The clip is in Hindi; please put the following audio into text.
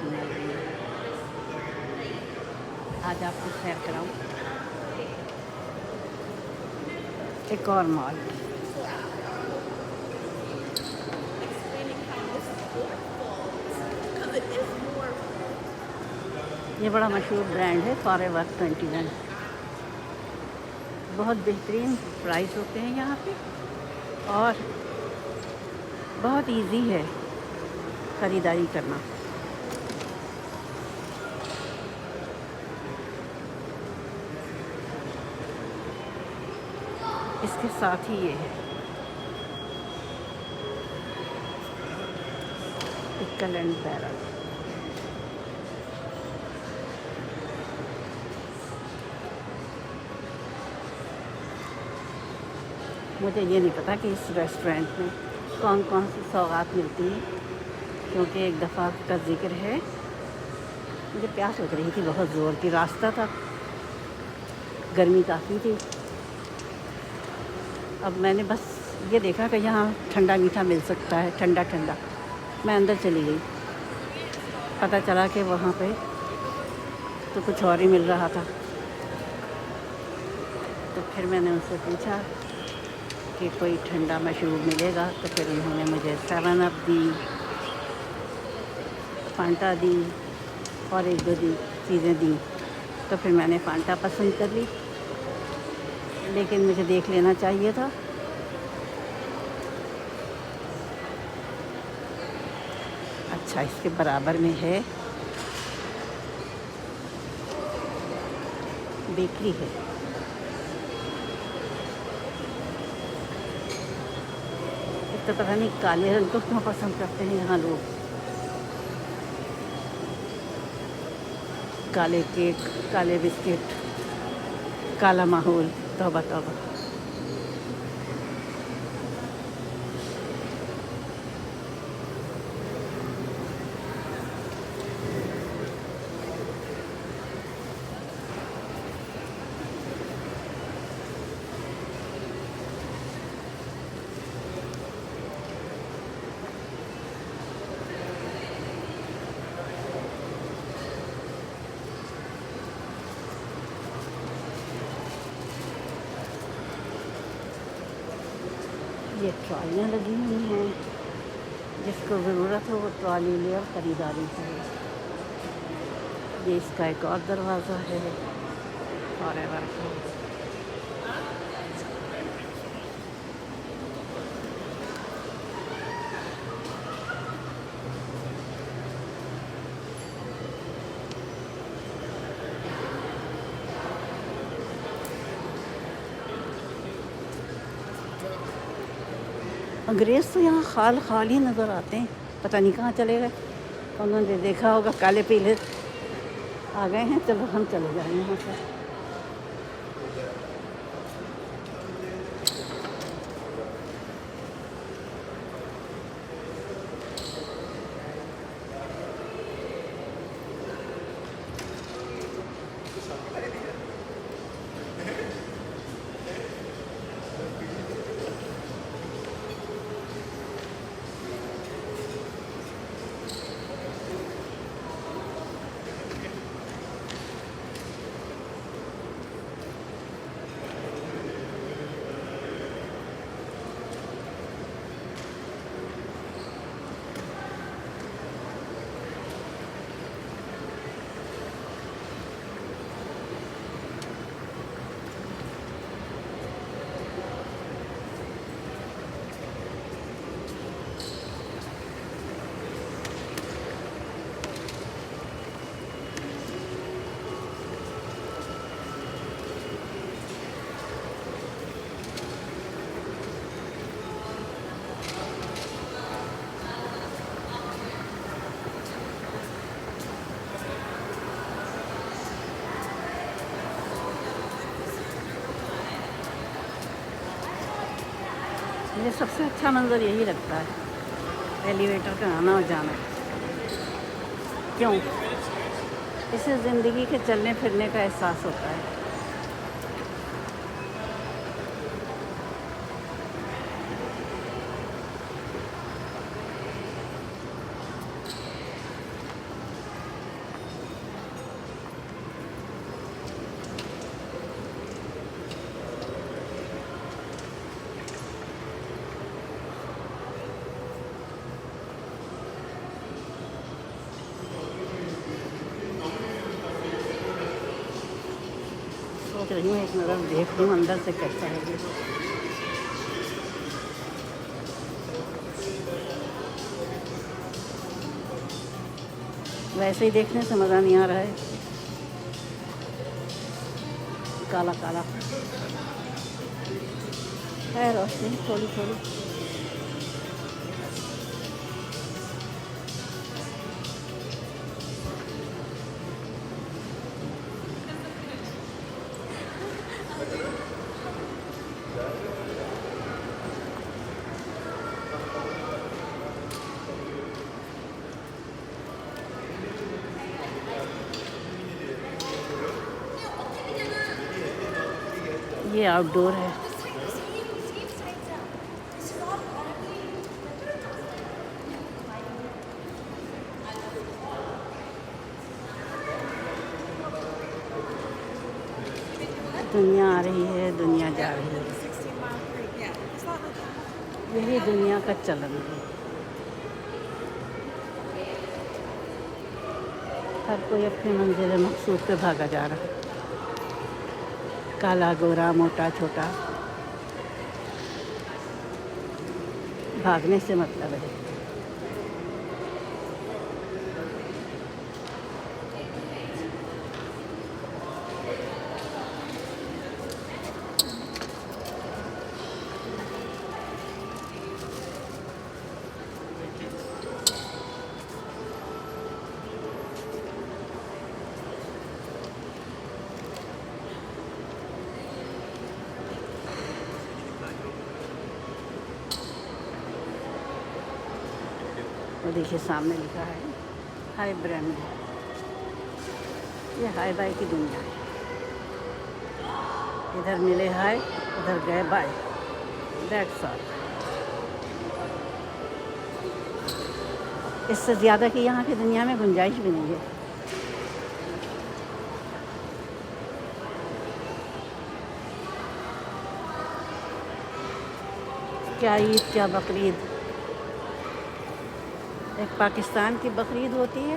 देखने आई हुई हूँ। आज आपको सैर कराऊँ एक और मॉल। ये बड़ा मशहूर ब्रांड है फॉरएवर 21। बहुत बेहतरीन प्राइस होते हैं यहाँ पे और बहुत इजी है ख़रीदारी करना। इसके साथ ही ये है पिकल एंड बैरल। मुझे ये नहीं पता कि इस रेस्टोरेंट में कौन कौन सी सौगात मिलती है, क्योंकि एक दफ़ा का जिक्र है मुझे प्यास लग रही थी बहुत ज़ोर की, रास्ता था, गर्मी काफ़ी थी। अब मैंने बस ये देखा कि यहाँ ठंडा मीठा मिल सकता है, ठंडा ठंडा। मैं अंदर चली गई, पता चला कि वहाँ पे तो कुछ और ही मिल रहा था। तो फिर मैंने उनसे पूछा कि कोई ठंडा मशरूब मिलेगा, तो फिर उन्होंने मुझे 7 अप दी, फांटा दी और एक दो चीज़ें दी। तो फिर मैंने फांटा पसंद कर ली, लेकिन मुझे देख लेना चाहिए था। अच्छा, इसके बराबर में है बेकरी है। तो पता नहीं काले रंग को क्यों पसंद करते हैं यहाँ लोग। काले केक, काले बिस्किट, काला माहौल, तौबा तौबा। ये ट्रॉलियाँ लगी हुई हैं, जिसको ज़रूरत हो वो ट्रॉली ले और ख़रीदारी करे। ये इसका एक और दरवाज़ा है फॉरएवर का। अंग्रेज़ तो यहाँ खाल खाल ही नज़र आते हैं, पता नहीं कहाँ चले गए। उन्होंने देखा होगा काले पीले आ गए हैं, चलो हम चले जाएँ यहाँ से। मुझे सबसे अच्छा मंज़र यही लगता है, एलिवेटर का आना और जाना। क्यों? इससे ज़िंदगी के चलने फिरने का एहसास होता है। सोच रही हूँ एक नज़र देख लूँ अंदर से कैसा है ये। वैसे ही देखने से मज़ा नहीं आ रहा है, काला काला है, रोशनी थोड़ी थोड़ी। ये आउटडोर है। दुनिया आ रही है, दुनिया जा रही है, यही दुनिया का चलन है। हर कोई अपनी मंजिल मकसूद पे भागा जा रहा है, काला गोरा मोटा छोटा, भागने से मतलब है। वो देखिए सामने लिखा है हाई ब्रांड, ये हाई बाई की दुनिया है। इधर मिले हाई, उधर गए बाय, दैट्स ऑल। इससे ज़्यादा कि यहाँ की दुनिया में गुंजाइश भी नहीं है। क्या ईद क्या बकरीद, एक पाकिस्तान की बकरीद होती है